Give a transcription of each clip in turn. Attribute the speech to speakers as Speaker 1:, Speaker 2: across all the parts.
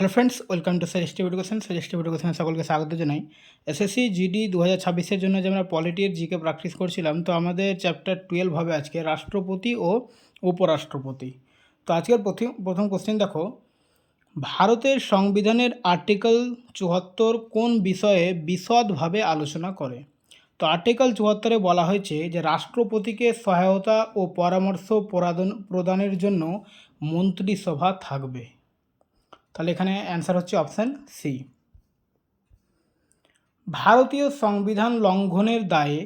Speaker 1: Hello friends, welcome to suggestive education. Suggestive এডুকেশনে সকলকে স্বাগত জানাই। এসএসসি জিডি 2026-এর জন্য যে আমরা পলিটির জিকে প্র্যাকটিস করছিলাম, তো আমাদের চ্যাপ্টার 12 হবে আজকে রাষ্ট্রপতি ও উপরাষ্ট্রপতি। তো আজকের প্রথম কোশ্চেন দেখো, ভারতের সংবিধানের আর্টিকেল 74 কোন বিষয়ে বিশদভাবে আলোচনা করে? তো আর্টিকেল 74-এ বলা হয়েছে যে রাষ্ট্রপতিকে সহায়তা ও পরামর্শ প্রদানের জন্য মন্ত্রিসভা থাকবে। তাহলে এখানে অ্যান্সার হচ্ছে অপশান সি। ভারতীয় সংবিধান লঙ্ঘনের দায়ে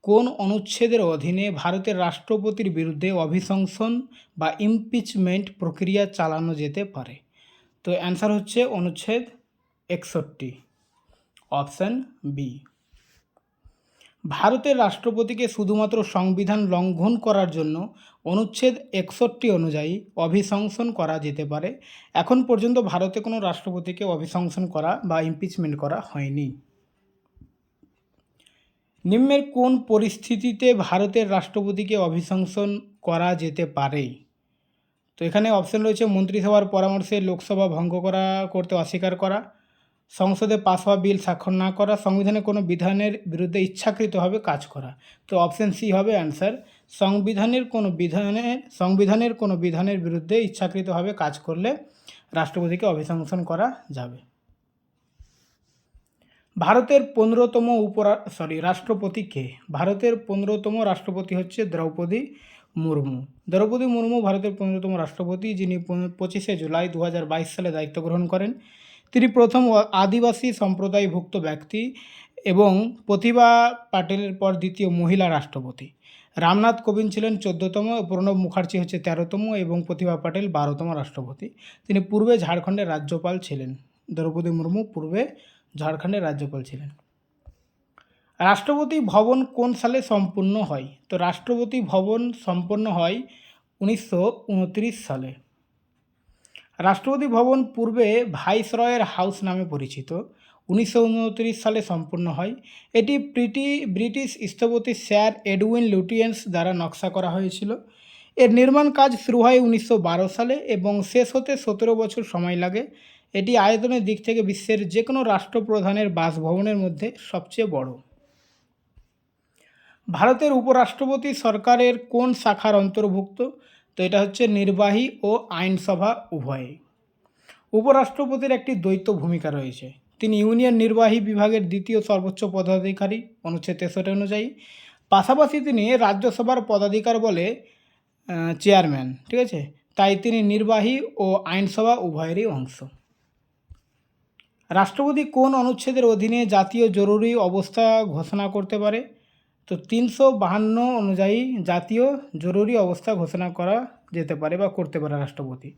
Speaker 1: কোন অনুচ্ছেদের অধীনে ভারতের রাষ্ট্রপতির বিরুদ্ধে অভিশংসন বা ইমপিচমেন্ট প্রক্রিয়া চালানো যেতে পারে? তো অ্যান্সার হচ্ছে অনুচ্ছেদ 61, অপশান বি। ভারতের রাষ্ট্রপতিকে শুধুমাত্র সংবিধান লঙ্ঘন করার জন্য অনুচ্ছেদ 61 অনুযায়ী অভিশংসন করা যেতে পারে। এখন পর্যন্ত ভারতে কোনো রাষ্ট্রপতিকে অভিশংসন করা বা ইমপিচমেন্ট করা হয়নি। নিম্নের কোন পরিস্থিতিতে ভারতের রাষ্ট্রপতিকে অভিশংসন করা যেতে পারে? তো এখানে অপশান রয়েছে মন্ত্রিসভার পরামর্শে লোকসভা ভঙ্গ করতে অস্বীকার করা, সংসদে পাস হওয়া বিল স্বাক্ষর না করা, সংবিধানের কোনো বিধানের বিরুদ্ধে ইচ্ছাকৃতভাবে কাজ করা। তো অপশান সি হবে অ্যান্সার। সংবিধানের কোনো বিধানের বিরুদ্ধে ইচ্ছাকৃতভাবে কাজ করলে রাষ্ট্রপতিকে অভিশংসন করা যাবে। ভারতের 15তম রাষ্ট্রপতি কে? ভারতের 15তম রাষ্ট্রপতি হচ্ছে দ্রৌপদী মুর্মু। দ্রৌপদী মুর্মু ভারতের 15তম রাষ্ট্রপতি, যিনি 25শে জুলাই 2022 সালে দায়িত্ব গ্রহণ করেন। তিনি প্রথম আদিবাসী সম্প্রদায়ভুক্ত ব্যক্তি এবং প্রতিভা পাটেলের পর দ্বিতীয় মহিলা রাষ্ট্রপতি। রামনাথ কোবিন্দ ছিলেন 14তম, প্রণব মুখার্জি হচ্ছে 13তম এবং প্রতিভা পাটেল 12তম রাষ্ট্রপতি। তিনি পূর্বে ঝাড়খণ্ডের রাজ্যপাল ছিলেন। দ্রৌপদী মুর্মু পূর্বে ঝাড়খণ্ডের রাজ্যপাল ছিলেন। রাষ্ট্রপতি ভবন কোন সালে সম্পূর্ণ হয়? তো রাষ্ট্রপতি ভবন সম্পন্ন হয় 1929 সালে। রাষ্ট্রপতি ভবন পূর্বে ভাইসরয়ের হাউস নামে পরিচিত। 1929 সালে সম্পূর্ণ হয়। এটি ব্রিটিশ স্থপতি স্যার এডউইন লুটিয়েন্স দ্বারা নকশা করা হয়েছিল। এর নির্মাণ কাজ শুরু হয় 1912 সালে এবং শেষ হতে 17 বছর সময় লাগে। এটি আয়তনের দিক থেকে বিশ্বের যে কোনো রাষ্ট্রপ্রধানের বাসভবনের মধ্যে সবচেয়ে বড়। ভারতের উপরাষ্ট্রপতি সরকারের কোন শাখার অন্তর্ভুক্ত? তো এটা হচ্ছে নির্বাহী ও আইনসভা উভয়ে। উপরাষ্ট্রপতির একটি দ্বৈত ভূমিকা রয়েছে। তিনি ইউনিয়ন নির্বাহী বিভাগের দ্বিতীয় সর্বোচ্চ পদাধিকারী অনুচ্ছেদ 63 অনুযায়ী। পাশাপাশি তিনি রাজ্যসভার পদাধিকার বলে চেয়ারম্যান, ঠিক আছে? তাই তিনি নির্বাহী ও আইনসভা উভয়েরই অংশ। রাষ্ট্রপতি কোন অনুচ্ছেদের অধীনে জাতীয় জরুরি অবস্থা ঘোষণা করতে পারে? তো 352 অনুযায়ী জাতীয় জরুরি অবস্থা ঘোষণা করা যেতে পারে বা করতে পারে রাষ্ট্রপতি।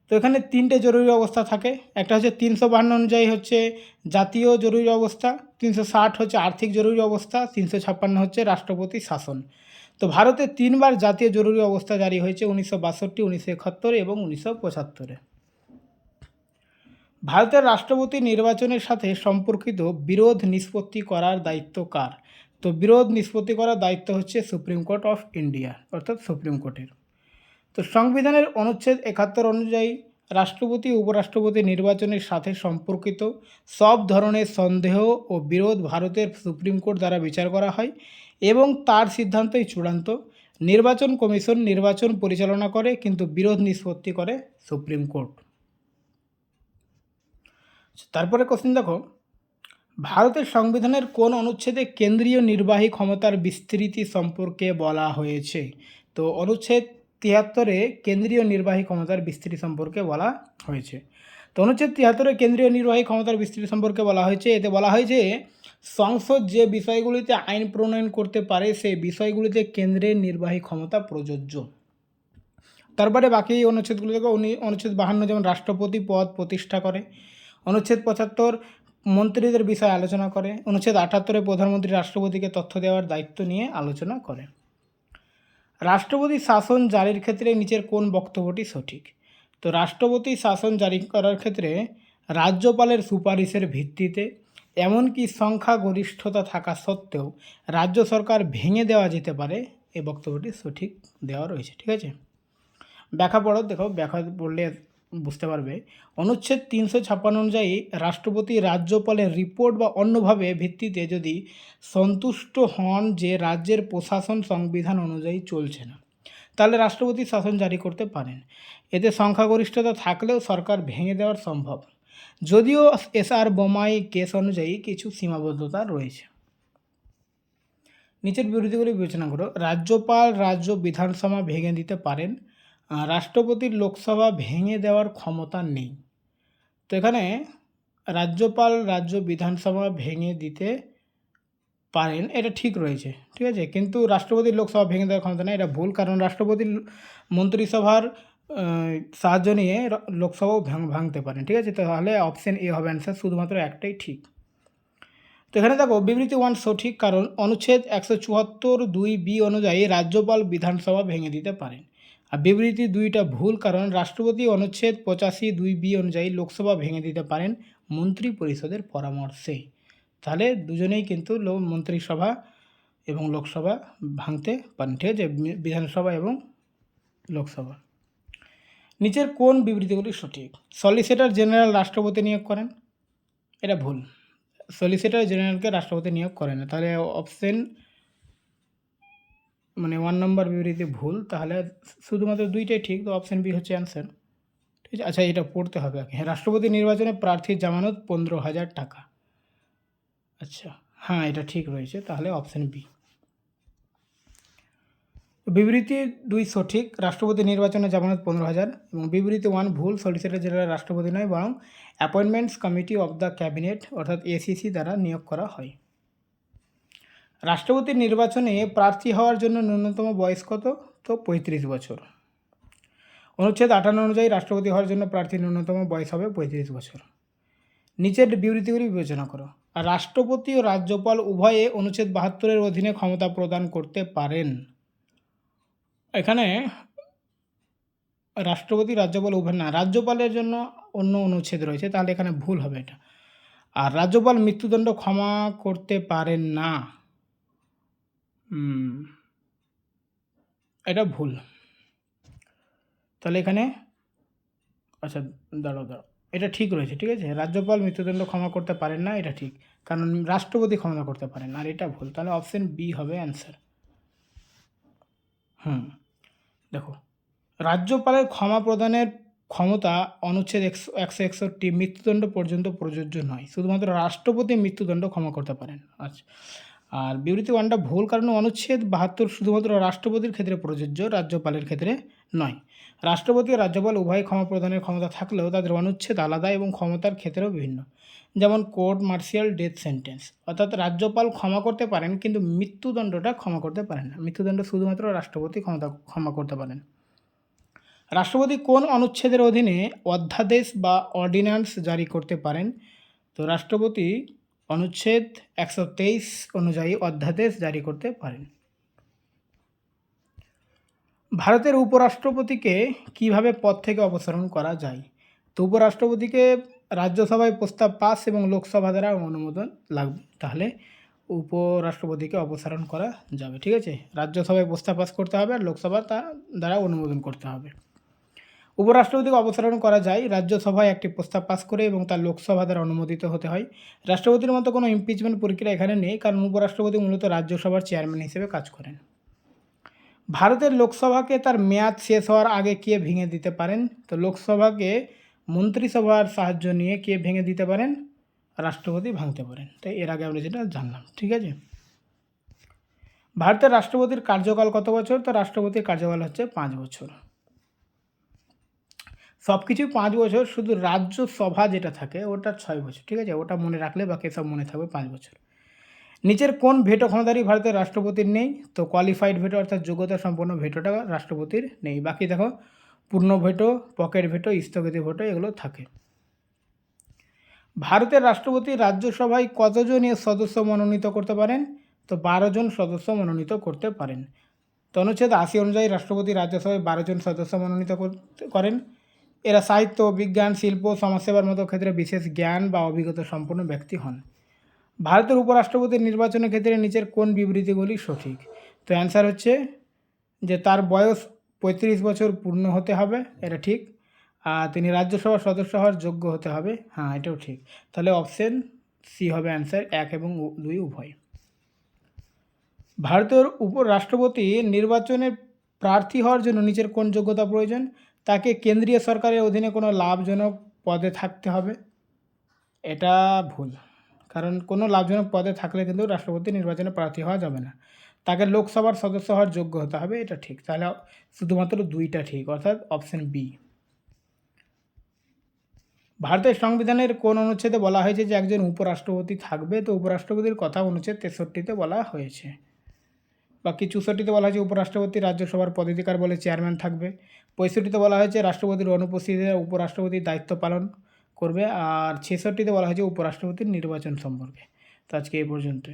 Speaker 1: তো এখানে 3টে জরুরি অবস্থা থাকে। একটা হচ্ছে 352 অনুযায়ী হচ্ছে জাতীয় জরুরি অবস্থা, 360 হচ্ছে আর্থিক জরুরি অবস্থা, 356 হচ্ছে রাষ্ট্রপতি শাসন। তো ভারতে 3বার জাতীয় জরুরি অবস্থা জারি হয়েছে, 1962, 1971 এবং 1975-এ। ভারতের রাষ্ট্রপতি নির্বাচনের সাথে সম্পর্কিত বিরোধ নিষ্পত্তি করার দায়িত্ব কার? তো বিরোধ নিষ্পত্তি করার দায়িত্ব হচ্ছে সুপ্রিম কোর্ট অফ ইন্ডিয়া, অর্থাৎ সুপ্রিম কোর্টের। তো সংবিধানের অনুচ্ছেদ 71 অনুযায়ী রাষ্ট্রপতি উপরাষ্ট্রপতি নির্বাচনের সাথে সম্পর্কিত সব ধরনের সন্দেহ ও বিরোধ ভারতের সুপ্রিম কোর্ট দ্বারা বিচার করা হয় এবং তার সিদ্ধান্তই চূড়ান্ত। নির্বাচন কমিশন নির্বাচন পরিচালনা করে, কিন্তু বিরোধ নিষ্পত্তি করে সুপ্রিম কোর্ট। তারপরে কোশ্চেন দেখো, ভারতের সংবিধানের কোন অনুচ্ছেদে কেন্দ্রীয় নির্বাহী ক্ষমতার বিস্তৃতি সম্পর্কে বলা হয়েছে? তো অনুচ্ছেদ 73-এ কেন্দ্রীয় নির্বাহী ক্ষমতার বিস্তৃতি সম্পর্কে বলা হয়েছে। তো অনুচ্ছেদ 73-এ কেন্দ্রীয় নির্বাহী ক্ষমতার বিস্তৃতি সম্পর্কে বলা হয়েছে। এতে বলা হয়েছে সংসদ যে বিষয়গুলিতে আইন প্রণয়ন করতে পারে সেই বিষয়গুলিতে কেন্দ্রের নির্বাহী ক্ষমতা প্রযোজ্য। তারপরে বাকি অনুচ্ছেদগুলি দেখো, অনুচ্ছেদ 52 যেমন রাষ্ট্রপতি পদ প্রতিষ্ঠা করে। অনুচ্ছেদ 75 মন্ত্রীদের বিষয়ে আলোচনা করে। অনুচ্ছেদ 78-এ প্রধানমন্ত্রী রাষ্ট্রপতিকে তথ্য দেওয়ার দায়িত্ব নিয়ে আলোচনা করে। রাষ্ট্রপতি শাসন জারির ক্ষেত্রে নিচের কোন বক্তব্যটি সঠিক? তো রাষ্ট্রপতি শাসন জারি করার ক্ষেত্রে রাজ্যপালের সুপারিশের ভিত্তিতে, এমনকি সংখ্যাগরিষ্ঠতা থাকা সত্ত্বেও রাজ্য সরকার ভেঙে দেওয়া যেতে পারে, এই বক্তব্যটি সঠিক দেওয়া রয়েছে, ঠিক আছে? ব্যাখ্যা পড়ো, দেখো ব্যাখ্যা পড়লে বুঝতে পারবে। অনুচ্ছেদ 356 অনুযায়ী রাষ্ট্রপতি রাজ্যপালের রিপোর্ট বা অন্যভাবে ভিত্তিতে যদি সন্তুষ্ট হন যে রাজ্যের প্রশাসন সংবিধান অনুযায়ী চলছে না, তাহলে রাষ্ট্রপতি শাসন জারি করতে পারেন। এতে সংখ্যাগরিষ্ঠতা থাকলেও সরকার ভেঙে দেওয়া সম্ভব, যদিও এসআর বোমাই কেস অনুযায়ী কিছু সীমাবদ্ধতা রয়েছে। নিচের বিবৃতিগুলি বিবেচনা করো। রাজ্যপাল রাজ্য বিধানসভা ভেঙে দিতে পারেন, রাষ্ট্রপতির লোকসভা ভেঙে দেওয়ার ক্ষমতা নেই। তো এখানে রাজ্যপাল রাজ্য বিধানসভা ভেঙে দিতে পারেন, এটা ঠিক রয়েছে, ঠিক আছে, কিন্তু রাষ্ট্রপতির লোকসভা ভেঙে দেওয়ার ক্ষমতা নেই, এটা ভুল। কারণ রাষ্ট্রপতির মন্ত্রিসভার সাহায্য নিয়ে লোকসভাও ভাঙতে পারেন, ঠিক আছে। তাহলে অপশন এ হবে অ্যান্সার, শুধুমাত্র একটাই ঠিক। তো এখানে দেখো বিবৃতি 1 সঠিক, কারণ অনুচ্ছেদ 174(2)(b) অনুযায়ী রাজ্যপাল বিধানসভা ভেঙে দিতে পারেন। আর বিবৃতি 2টা ভুল, কারণ রাষ্ট্রপতি অনুচ্ছেদ 85(2)(b) অনুযায়ী লোকসভা ভেঙে দিতে পারেন মন্ত্রী পরিষদের পরামর্শে। তাহলে দুজনেই কিন্তু মন্ত্রিসভা এবং লোকসভা ভাঙতে পারেন, ঠিক আছে, বিধানসভা এবং লোকসভা। নিচের কোন বিবৃতিগুলি সঠিক? সলিসিটর জেনারেল রাষ্ট্রপতি নিয়োগ করেন, এটা ভুল। সলিসিটর জেনারেলকে রাষ্ট্রপতি নিয়োগ করে না, তাহলে অপশন 1 নম্বর বিবৃতি ভুল। তাহলে শুধুমাত্র 2টাই ঠিক, তো অপশন বি হচ্ছে অ্যান্সার, ঠিক আছে। আচ্ছা, এটা পড়তে হবে। হ্যাঁ, রাষ্ট্রপতি নির্বাচনে প্রার্থীর জামানত 15,000 টাকা। আচ্ছা, হ্যাঁ, এটা ঠিক রয়েছে, তাহলে অপশন বি। বিবৃতি 2 সঠিক, রাষ্ট্রপতি নির্বাচনে জামানত 15,000, এবং বিবৃতি 1 ভুল, সলিসিটর জেনারেল রাষ্ট্রপতি নয় বরং appointments committee of the cabinet অর্থাৎ এসিসি দ্বারা নিয়োগ করা হয়। রাষ্ট্রপতির নির্বাচনে প্রার্থী হওয়ার জন্য ন্যূনতম বয়স কত? তো 35 বছর। অনুচ্ছেদ 58 অনুযায়ী রাষ্ট্রপতি হওয়ার জন্য প্রার্থীর ন্যূনতম বয়স হবে 35 বছর। নিচের বিবৃতিগুলি বিবেচনা করো। আর রাষ্ট্রপতি ও রাজ্যপাল উভয়ে অনুচ্ছেদ 72-এর অধীনে ক্ষমতা প্রদান করতে পারেন। এখানে রাষ্ট্রপতি রাজ্যপাল উভয় না, রাজ্যপালের জন্য অন্য অনুচ্ছেদ রয়েছে, তাহলে এখানে ভুল হবে এটা। আর রাজ্যপাল মৃত্যুদণ্ড ক্ষমা করতে পারেন না, এটা ভুল। তাহলে এখানে আচ্ছা, দাঁড়াও, এটা ঠিক রয়েছে, ঠিক আছে, রাজ্যপাল মৃত্যুদণ্ড ক্ষমা করতে পারেন না, এটা ঠিক, কারণ রাষ্ট্রপতি ক্ষমা করতে পারেন, আর এটা ভুল। তাহলে অপশন বি হবে অ্যান্সার। দেখো, রাজ্যপালের ক্ষমা প্রদানের ক্ষমতা অনুচ্ছেদ 161 মৃত্যুদণ্ড পর্যন্ত প্রযোজ্য নয়, শুধুমাত্র রাষ্ট্রপতি মৃত্যুদণ্ড ক্ষমা করতে পারেন। আচ্ছা, আর বিবৃতি 1টা ভুল, কারণ অনুচ্ছেদ 72 শুধুমাত্র রাষ্ট্রপতির ক্ষেত্রে প্রযোজ্য, রাজ্যপালের ক্ষেত্রে নয়। রাষ্ট্রপতি ও রাজ্যপাল উভয় ক্ষমা প্রদানের ক্ষমতা থাকলেও তাদের অনুচ্ছেদ আলাদা এবং ক্ষমতার ক্ষেত্রেও বিভিন্ন, যেমন কোর্ট মার্শিয়াল, ডেথ সেন্টেন্স। অর্থাৎ রাজ্যপাল ক্ষমা করতে পারেন, কিন্তু মৃত্যুদণ্ডটা ক্ষমা করতে পারেন না। মৃত্যুদণ্ড শুধুমাত্র রাষ্ট্রপতি ক্ষমা করতে পারেন। রাষ্ট্রপতি কোন অনুচ্ছেদের অধীনে অধ্যাদেশ বা অর্ডিন্যান্স জারি করতে পারেন? তো রাষ্ট্রপতি অনুচ্ছেদ 123 অনুযায়ী অধ্যাদেশ জারি করতে পারেন। ভারতের উপরাষ্ট্রপতিকে কিভাবে পদ থেকে অপসারণ করা যায়? তো উপরাষ্ট্রপতিকে রাজ্যসভায় প্রস্তাব পাস এবং লোকসভা দ্বারা অনুমোদন লাগবে, তাহলে উপরাষ্ট্রপতিকে অপসারণ করা যাবে, ঠিক আছে। রাজ্যসভায় প্রস্তাব পাস করতে হবে আর লোকসভা তা দ্বারা অনুমোদন করতে হবে। উপরাষ্ট্রপতিকে অপসারণ করা যায় রাজ্যসভায় একটি প্রস্তাব পাস করে এবং তার লোকসভা দ্বারা অনুমোদিত হতে হয়। রাষ্ট্রপতির মতো কোনো ইমপিচমেন্ট প্রক্রিয়া এখানে নেই, কারণ উপরাষ্ট্রপতি মূলত রাজ্যসভার চেয়ারম্যান হিসেবে কাজ করেন। ভারতের লোকসভাকে তার মেয়াদ শেষ হওয়ার আগে কে ভেঙে দিতে পারেন? তো লোকসভাকে মন্ত্রিসভার সাহায্য নিয়ে কে ভেঙে দিতে পারেন? রাষ্ট্রপতি ভাঙতে পারেন। তাই এর আগে আমরা যেটা জানলাম, ঠিক আছে। ভারতের রাষ্ট্রপতির কার্যকাল কত বছর? তো রাষ্ট্রপতির কার্যকাল হচ্ছে 5 বছর। সব কিছুই 5 বছর, শুধু রাজ্যসভা যেটা থাকে ওটা 6 বছর, ঠিক আছে, ওটা মনে রাখলে বাকি সব মনে থাকবে 5 বছর। নিচের কোন ভেটো ক্ষমতারই ভারতের রাষ্ট্রপতির নেই? তো কোয়ালিফাইড ভেটো অর্থাৎ যোগ্যতা সম্পন্ন ভেটোটা রাষ্ট্রপতির নেই। বাকি দেখো, পূর্ণ ভেটো, পকেট ভেটো, স্থগিত ভেটো এগুলো থাকে। ভারতের রাষ্ট্রপতি রাজ্যসভায় কতজন সদস্য মনোনীত করতে পারেন? তো 12 জন সদস্য মনোনীত করতে পারেন। তো অনুচ্ছেদ 80 অনুযায়ী রাষ্ট্রপতি রাজ্যসভায় 12 জন সদস্য মনোনীত করেন। এরা সাহিত্য, বিজ্ঞান, শিল্প, সমাজসেবার মতো ক্ষেত্রে বিশেষ জ্ঞান বা অভিজ্ঞতা সম্পন্ন ব্যক্তি হন। ভারতের উপরাষ্ট্রপতির নির্বাচনের ক্ষেত্রে নিচের কোন বিবৃতিগুলি সঠিক? তো অ্যান্সার হচ্ছে যে তার বয়স 35 বছর পূর্ণ হতে হবে, এটা ঠিক। তিনি রাজ্যসভার সদস্য হওয়ার যোগ্য হতে হবে। হ্যাঁ, এটাও ঠিক। তাহলে অপশন সি হবে অ্যান্সার, 1 এবং 2 উভয়। ভারতের উপরাষ্ট্রপতি নির্বাচনে প্রার্থী হওয়ার জন্য নিচের কোন যোগ্যতা প্রয়োজন? তাকে কেন্দ্রীয় সরকারের অধীনে কোনো লাভজনক পদে থাকতে হবে। এটা ভুল, কারণ কোনো লাভজনক পদে থাকলে কিন্তু রাষ্ট্রপতি নির্বাচনে প্রার্থী হওয়া যাবে না। তাকে লোকসভার সদস্য হওয়ার যোগ্য হতে হবে, এটা ঠিক। তাহলে শুধুমাত্র 2টা ঠিক, অর্থাৎ অপশন বি। ভারতের সংবিধানের কোন অনুচ্ছেদে বলা হয়েছে যে একজন উপরাষ্ট্রপতি থাকবে? তো উপরাষ্ট্রপতির কথা অনুচ্ছেদ 63-তে বলা হয়েছে। বাকি 64-তে বলা হয়েছে উপরাষ্ট্রপতি রাজ্যসভার পদাধিকার বলে চেয়ারম্যান থাকবে। 65-তে বলা হয়েছে রাষ্ট্রপতির অনুপস্থিতিতে উপরাষ্ট্রপতির দায়িত্ব পালন করবে। আর 66-তে বলা হয়েছে উপরাষ্ট্রপতির নির্বাচন সম্পর্কে। তো আজকে এই পর্যন্ত।